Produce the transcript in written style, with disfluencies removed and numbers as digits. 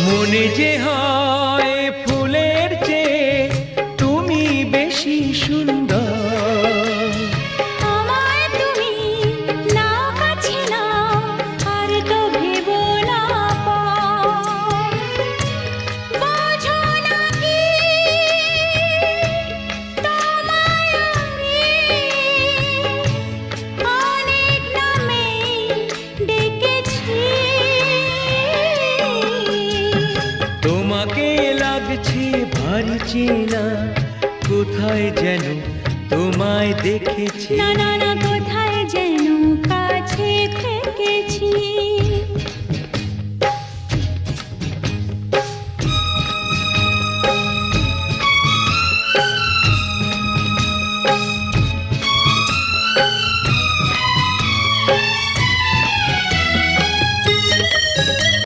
মনে যে হয় ফুলের চেয়ে তুমি বেশি সুন্দর। আমায় তুমি নাও কাছে নাও, আর তো ভেবো না পর। বোঝো না কি তোমায় আমি অনেক নামে ডেকেছি। তোমাকে লাগছে ভারী চেনা, কোথায় যেন তোমায় দেখেছি। না না না, কোথায় যেন কাছে থেকেছি।